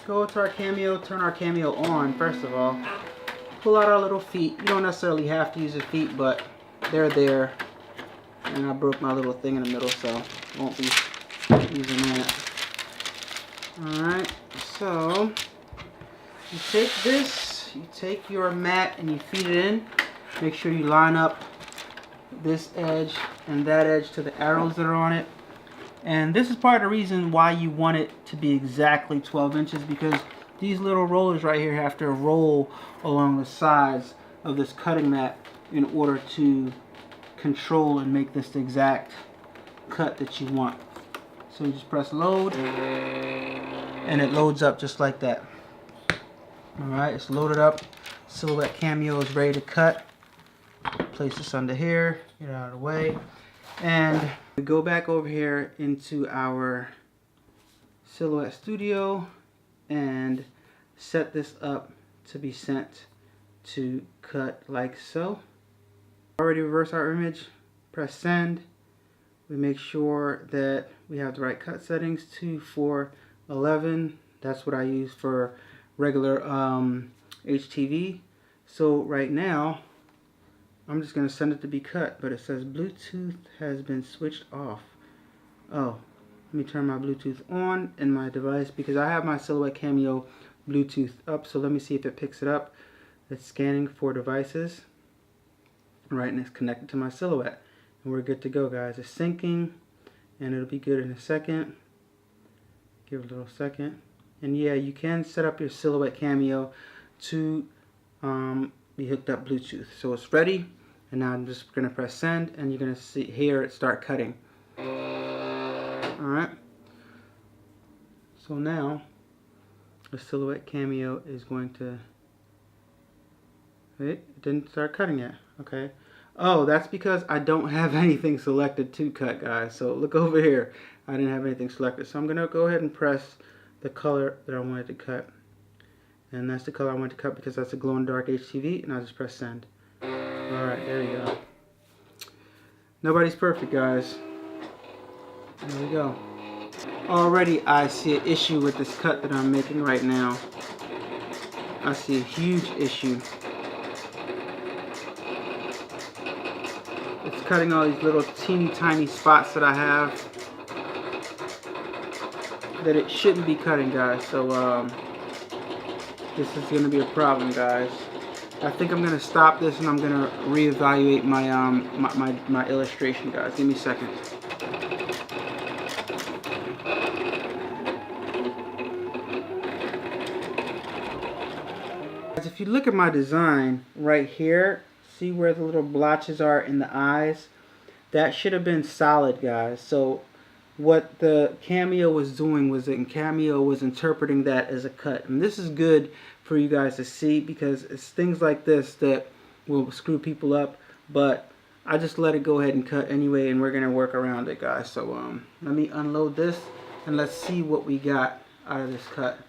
go to our Cameo, turn our Cameo on first of all. Pull out our little feet. You don't necessarily have to use the feet, but they're there. And I broke my little thing in the middle, so won't be using that. Alright, so you take this, you take your mat and you feed it in. Make sure you line up this edge and that edge to the arrows that are on it. And this is part of the reason why you want it to be exactly 12 inches, because these little rollers right here have to roll along the sides of this cutting mat in order to control and make this the exact cut that you want. So you just press load and it loads up just like that. Alright, it's loaded up. Silhouette Cameo is ready to cut. Place this under here, get it out of the way. And we go back over here into our Silhouette Studio and set this up to be sent to cut like so. Already reverse our image, press send. We make sure that we have the right cut settings, 2:4:11. That's what I use for regular HTV. So right now I'm just going to send it to be cut, but it says Bluetooth has been switched off. Oh, let me turn my Bluetooth on in my device because I have my Silhouette Cameo Bluetooth up. So let me see if it picks it up. It's scanning for devices. Right, and it's connected to my Silhouette. And we're good to go, guys. It's syncing, and it'll be good in a second. Give it a little second. And yeah, you can set up your Silhouette Cameo to be hooked up Bluetooth. So it's ready, and now I'm just going to press send, and you're going to hear it start cutting. Alright. So now the Silhouette Cameo is going to... Wait, it didn't start cutting yet. Okay. Oh, that's because I don't have anything selected to cut, guys. So look over here. I didn't have anything selected. So I'm going to go ahead and press the color that I wanted to cut. And that's the color I wanted to cut because that's a glow in the dark HTV. And I'll just press send. Alright, there you go. Nobody's perfect, guys. There we go. Already I see an issue with this cut that I'm making right now. I see a huge issue. It's cutting all these little teeny tiny spots that I have that it shouldn't be cutting, guys. So this is going to be a problem, guys. I think I'm going to stop this and I'm going to reevaluate my my illustration, guys. Give me a second. If you look at my design right here, see where the little blotches are in the eyes? That should have been solid, guys. So what the Cameo was doing was that Cameo was interpreting that as a cut. And this is good for you guys to see because it's things like this that will screw people up. But I just let it go ahead and cut anyway, and we're going to work around it, guys. So let me unload this and let's see what we got out of this cut.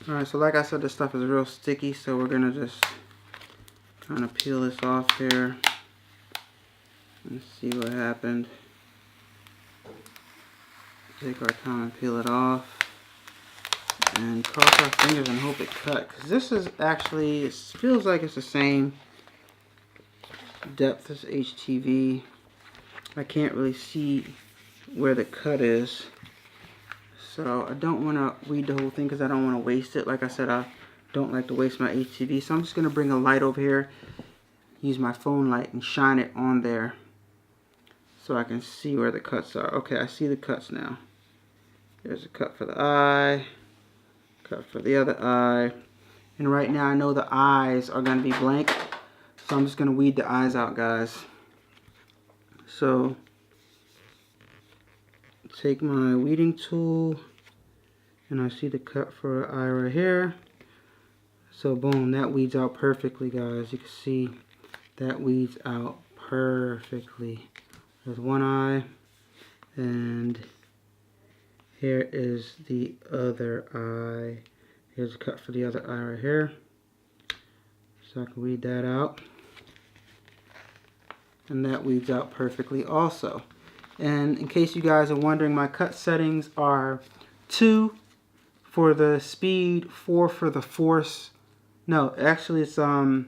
Alright, so like I said, this stuff is real sticky, so we're going to just kind of peel this off here and see what happened. Take our time and peel it off and cross our fingers and hope it cut, because this is actually, it feels like it's the same depth as HTV. I can't really see where the cut is, so I don't want to read the whole thing because I don't want to waste it. Like I said, I don't like to waste my HTV, so I'm just going to bring a light over here, use my phone light and shine it on there so I can see where the cuts are. Okay, I see the cuts now. There's a cut for the eye, cut for the other eye, and right now I know the eyes are going to be blank, so I'm just going to weed the eyes out, guys. So take my weeding tool and I see the cut for the eye right here. So boom, that weeds out perfectly, guys. You can see that weeds out perfectly. There's one eye, and here is the other eye. Here's a cut for the other eye right here. So I can weed that out. And that weeds out perfectly also. And in case you guys are wondering, my cut settings are 2, for the speed, 4 for the force. No, actually it's 2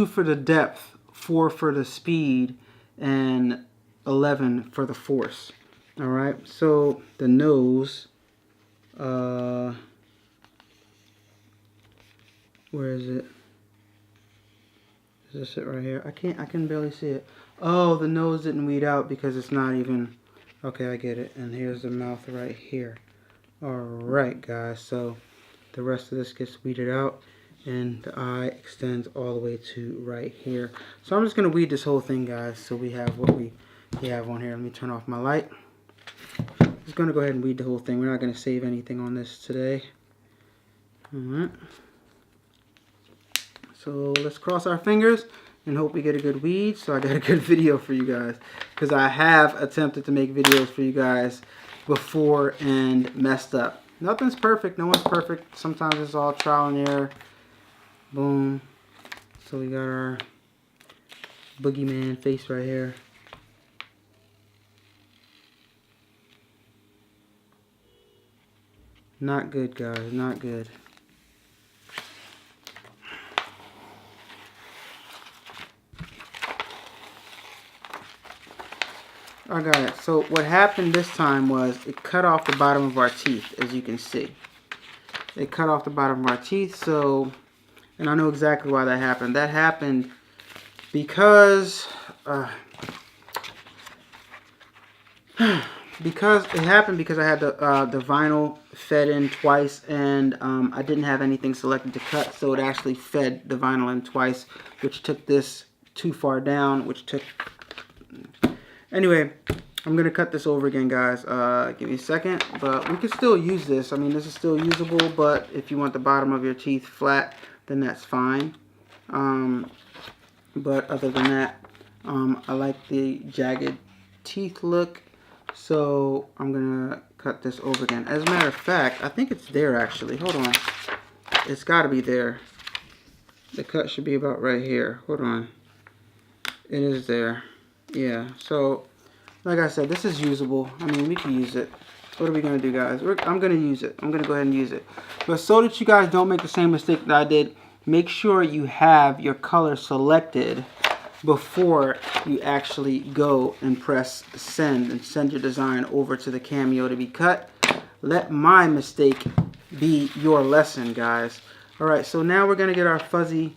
for the depth, 4 for the speed, and 11 for the force. Alright, so the nose, where is it? Is this it right here? I can barely see it. Oh, the nose didn't weed out because it's not even, okay, I get it. And here's the mouth right here. Alright guys, so the rest of this gets weeded out, and the eye extends all the way to right here. So I'm just going to weed this whole thing, guys, so we have what we have on here. Let me turn off my light. I'm just going to go ahead and weed the whole thing. We're not going to save anything on this today. Alright. So let's cross our fingers and hope we get a good weed, so I got a good video for you guys. Because I have attempted to make videos for you guys before and messed up. Nothing's perfect. No one's perfect. Sometimes it's all trial and error. Boom. So we got our boogeyman face right here. Not good, guys. Not good. I got it. So what happened this time was it cut off the bottom of our teeth, as you can see. It cut off the bottom of our teeth, so, and I know exactly why that happened. That happened because I had the vinyl fed in twice, and I didn't have anything selected to cut, so it actually fed the vinyl in twice, which took this too far down, which took... Anyway, I'm going to cut this over again, guys. Give me a second, but we can still use this. I mean, this is still usable, but if you want the bottom of your teeth flat, then that's fine. But other than that, I like the jagged teeth look, so I'm going to cut this over again. As a matter of fact, I think it's there, actually. Hold on. It's got to be there. The cut should be about right here. Hold on. It is there. Yeah, so like I said, this is usable. I mean, we can use it. What are we going to do, guys? I'm going to use it. I'm going to go ahead and use it. But so that you guys don't make the same mistake that I did, make sure you have your color selected before you actually go and press send and send your design over to the Cameo to be cut. Let my mistake be your lesson, guys. Alright, so now we're going to get our fuzzy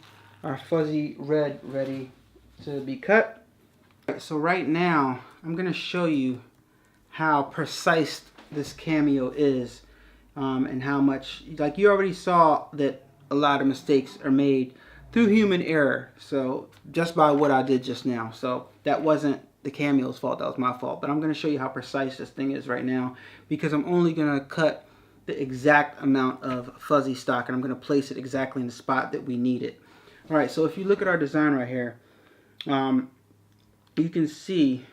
red ready to be cut. So right now, I'm going to show you how precise this Cameo is, and how much, like you already saw that a lot of mistakes are made through human error, so just by what I did just now. So that wasn't the Cameo's fault, that was my fault. But I'm going to show you how precise this thing is right now, because I'm only going to cut the exact amount of fuzzy stock, and I'm going to place it exactly in the spot that we need it. Alright, so if you look at our design right here, you can see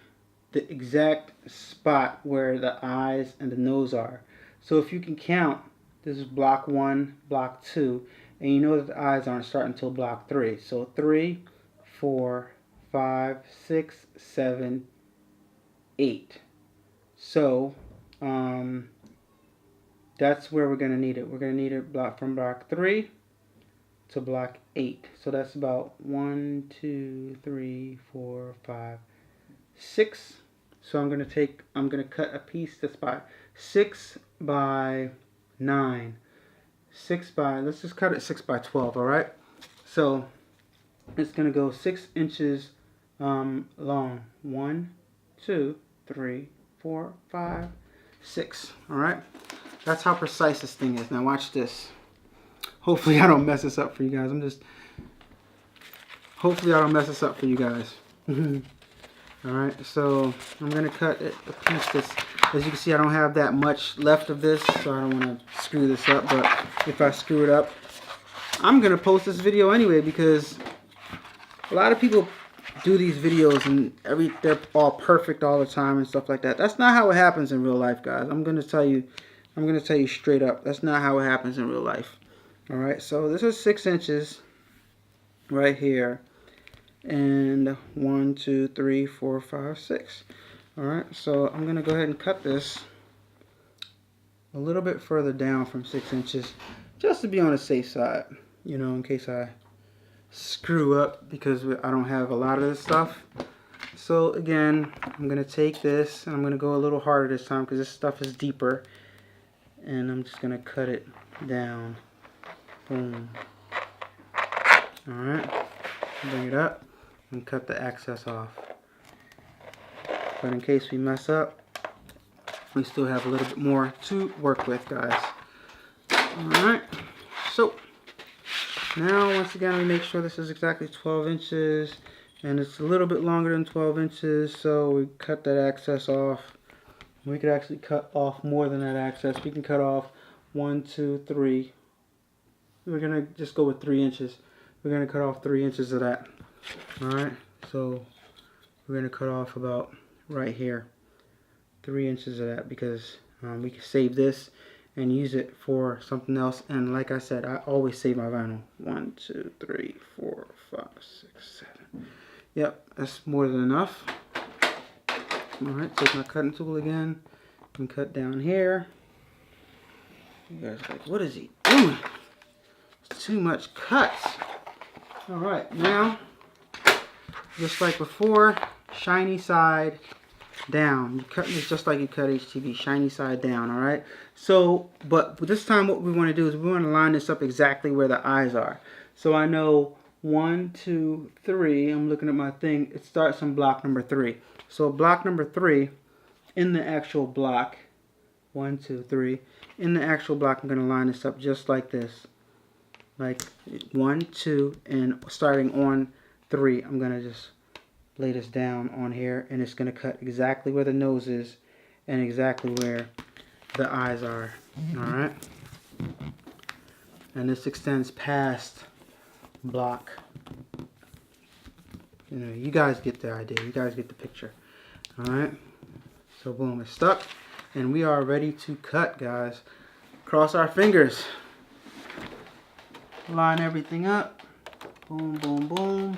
the exact spot where the eyes and the nose are. So if you can count, this is block 1, block 2, and you know that the eyes aren't starting until block 3. So 3, 4, 5, 6, 7, 8. So that's where we're going to need it. We're going to need it from block 3 to block 8. So that's about 1, 2, 3, 4, 5, 6. So I'm going to cut a piece that's by 6 by 9. 6 by, let's just cut it 6 by 12, alright? So it's going to go 6 inches long. 1, 2, 3, 4, 5, 6. Alright? That's how precise this thing is. Now watch this. Hopefully I don't mess this up for you guys. Hopefully I don't mess this up for you guys. Alright, so I'm going to cut a piece that's, as you can see, I don't have that much left of this, so I don't want to screw this up, but if I screw it up, I'm going to post this video anyway, because a lot of people do these videos and they're all perfect all the time and stuff like that. That's not how it happens in real life, guys. I'm going to tell you straight up, that's not how it happens in real life. Alright, so this is 6 inches right here. And 1, 2, 3, 4, 5, 6. Alright, so I'm going to go ahead and cut this a little bit further down from 6 inches, just to be on the safe side, you know, in case I screw up, because I don't have a lot of this stuff. So again, I'm going to take this and I'm going to go a little harder this time because this stuff is deeper, and I'm just going to cut it down. Boom. Alright, bring it up and cut the excess off. But in case we mess up, we still have a little bit more to work with, guys. Alright, so now once again we make sure this is exactly 12 inches, and it's a little bit longer than 12 inches, so we cut that excess off. We could actually cut off more than that excess. We can cut off 1, 2, 3. We're going to just go with 3 inches. We're going to cut off 3 inches of that. Alright, so we're going to cut off about right here 3 inches of that, because we can save this and use it for something else. And like I said, I always save my vinyl. 1, 2, 3, 4, 5, 6, 7. Yep, that's more than enough. Alright, take my cutting tool again and cut down here. You guys are like, what is he doing? It's too much cuts. Alright, now, just like before, shiny side down. You cut this just like you cut HTV, shiny side down, alright? So, but this time what we want to do is we want to line this up exactly where the eyes are. So I know 1, 2, 3, I'm looking at my thing, it starts on block number 3. So block number 3, in the actual block, 1, 2, 3, in the actual block I'm going to line this up just like this. Like 1, 2, and starting on 3, I'm going to just lay this down on here, and it's going to cut exactly where the nose is and exactly where the eyes are. Alright? And this extends past block. You know, you guys get the idea. You guys get the picture. Alright? So boom, it's stuck. And we are ready to cut, guys. Cross our fingers. Line everything up. Boom, boom, boom.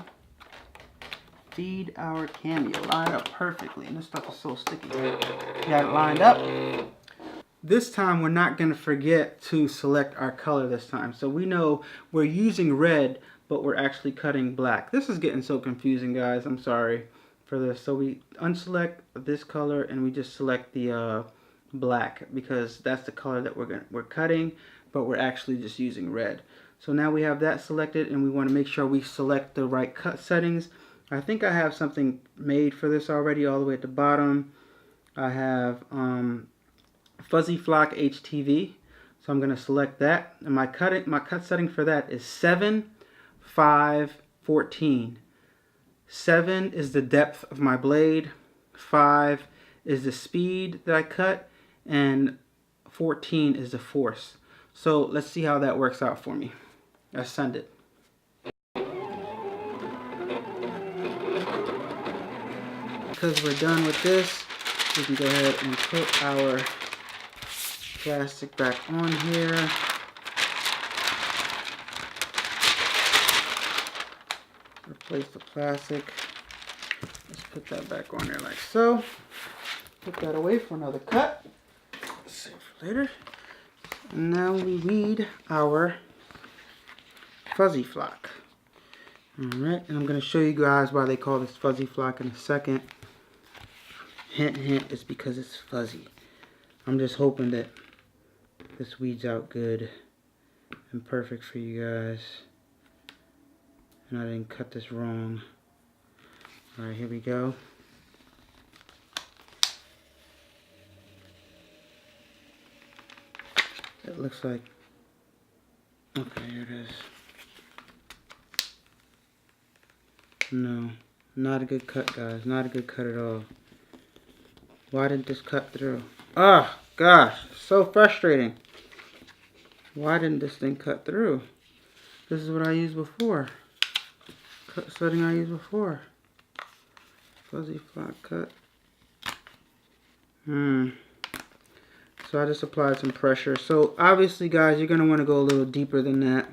Feed our Cameo. Line up perfectly. And this stuff is so sticky. Got it lined up. This time we're not going to forget to select our color this time. So we know we're using red, but we're actually cutting black. This is getting so confusing, guys. I'm sorry for this. So we unselect this color and we just select the black, because that's the color that we're cutting, but we're actually just using red. So now we have that selected, and we want to make sure we select the right cut settings. I think I have something made for this already all the way at the bottom. I have Fuzzy Flock HTV, so I'm going to select that. And my cut setting for that is 7, 5, 14. 7 is the depth of my blade, 5 is the speed that I cut, and 14 is the force. So let's see how that works out for me. Let's send it. Because we're done with this, we can go ahead and put our plastic back on here. Replace the plastic. Let's put that back on there like so. Put that away for another cut. Save for later. And now we need our Fuzzy Flock. Alright, and I'm going to show you guys why they call this Fuzzy Flock in a second. Hint, hint, it's because it's fuzzy. I'm just hoping that this weeds out good and perfect for you guys. And I didn't cut this wrong. Alright, here we go. It looks like, okay, here it is. No, not a good cut, guys. Not a good cut at all. Why didn't this cut through? Oh, gosh, so frustrating. Why didn't this thing cut through? This is what I used before. Cut setting I used before. Fuzzy Flock cut. So I just applied some pressure. So obviously, guys, you're going to want to go a little deeper than that.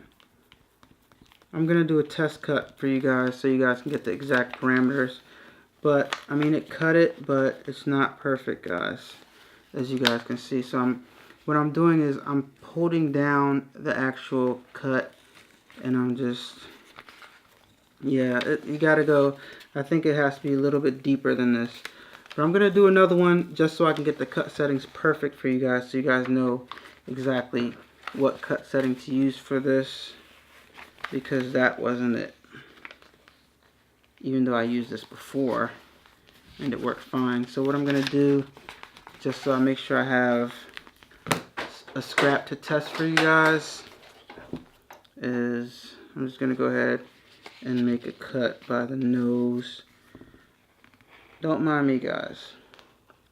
I'm going to do a test cut for you guys so you guys can get the exact parameters. But, I mean, it cut it, but it's not perfect, guys, as you guys can see. So I'm what I'm doing is I'm holding down the actual cut, and I'm just, yeah, you gotta go. I think it has to be a little bit deeper than this. But I'm gonna do another one just so I can get the cut settings perfect for you guys, so you guys know exactly what cut setting to use for this, because that wasn't it. Even though I used this before and it worked fine. So what I'm gonna do, just so I make sure I have a scrap to test for you guys, is I'm just gonna go ahead and make a cut by the nose. Don't mind me, guys.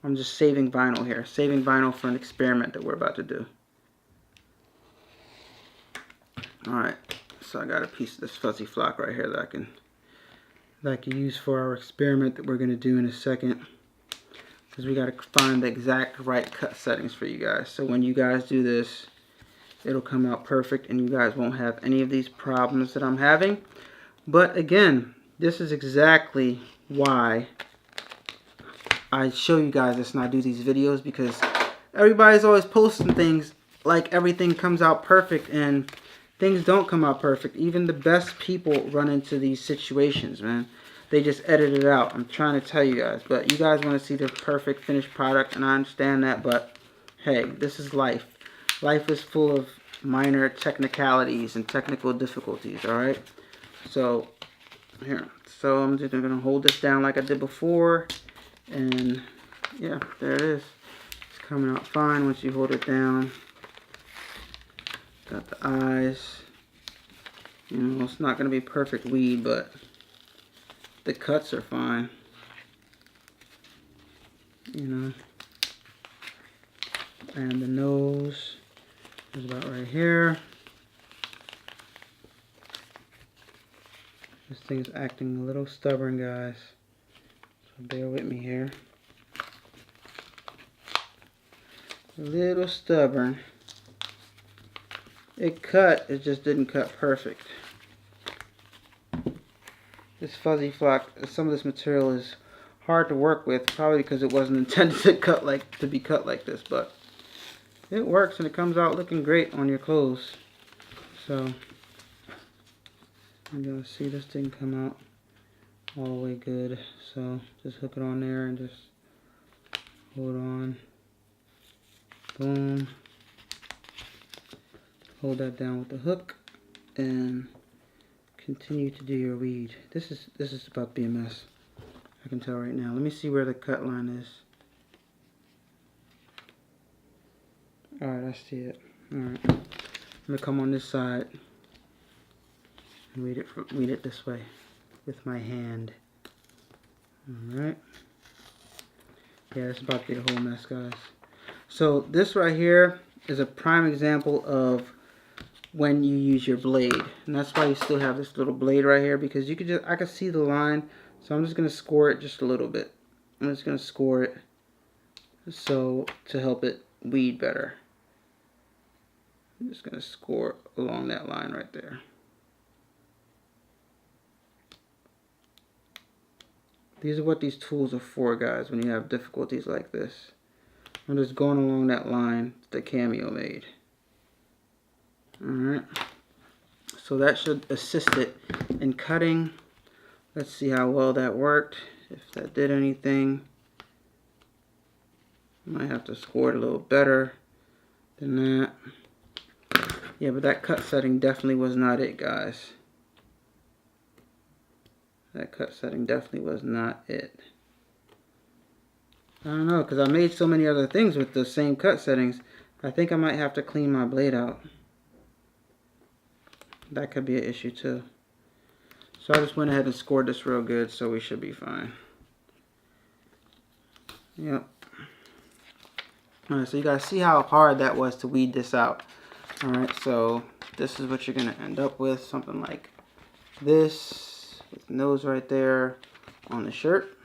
I'm just saving vinyl here. Saving vinyl for an experiment that we're about to do. Alright, so I got a piece of this fuzzy flock right here that I can use for our experiment that we're going to do in a second. Because we got to find the exact right cut settings for you guys. So when you guys do this, it'll come out perfect and you guys won't have any of these problems that I'm having. But again, this is exactly why I show you guys this and I do these videos, because everybody's always posting things like everything comes out perfect, and things don't come out perfect. Even the best people run into these situations, man. They just edit it out. I'm trying to tell you guys, but you guys want to see the perfect finished product, and I understand that, but hey, this is life. Life is full of minor technicalities and technical difficulties, alright? So, here. So I'm just going to hold this down like I did before. And yeah, there it is. It's coming out fine once you hold it down. Got the eyes. You know, it's not going to be perfect weed, but the cuts are fine. You know. And the nose is about right here. This thing's acting a little stubborn, guys. Bear with me here. A little stubborn. It cut, it just didn't cut perfect. This fuzzy flock, some of this material is hard to work with, probably because it wasn't intended to be cut like this, but it works and it comes out looking great on your clothes. So you're gonna see this thing come out all the way good. So just hook it on there and just hold on. Boom. Hold that down with the hook and continue to do your weed. This is about to be a mess. I can tell right now. Let me see where the cut line is. Alright, I see it. Alright. I'm gonna come on this side and weed it this way with my hand. Alright. Yeah, it's about to be a whole mess, guys. So this right here is a prime example of when you use your blade. And that's why you still have this little blade right here, because you could just, I could see the line. So I'm just gonna score it just a little bit. I'm just gonna score it so to help it weed better. I'm just gonna score along that line right there. These are what these tools are for, guys, when you have difficulties like this. I'm just going along that line that Cameo made. Alright. So that should assist it in cutting. Let's see how well that worked. If that did anything. Might have to score it a little better than that. Yeah, but that cut setting definitely was not it, guys. That cut setting definitely was not it. I don't know, because I made so many other things with the same cut settings. I think I might have to clean my blade out. That could be an issue too. So I just went ahead and scored this real good, so we should be fine. Yep. Alright, so you guys see how hard that was to weed this out. Alright, so this is what you're going to end up with. Something like this, with the nose right there on the shirt.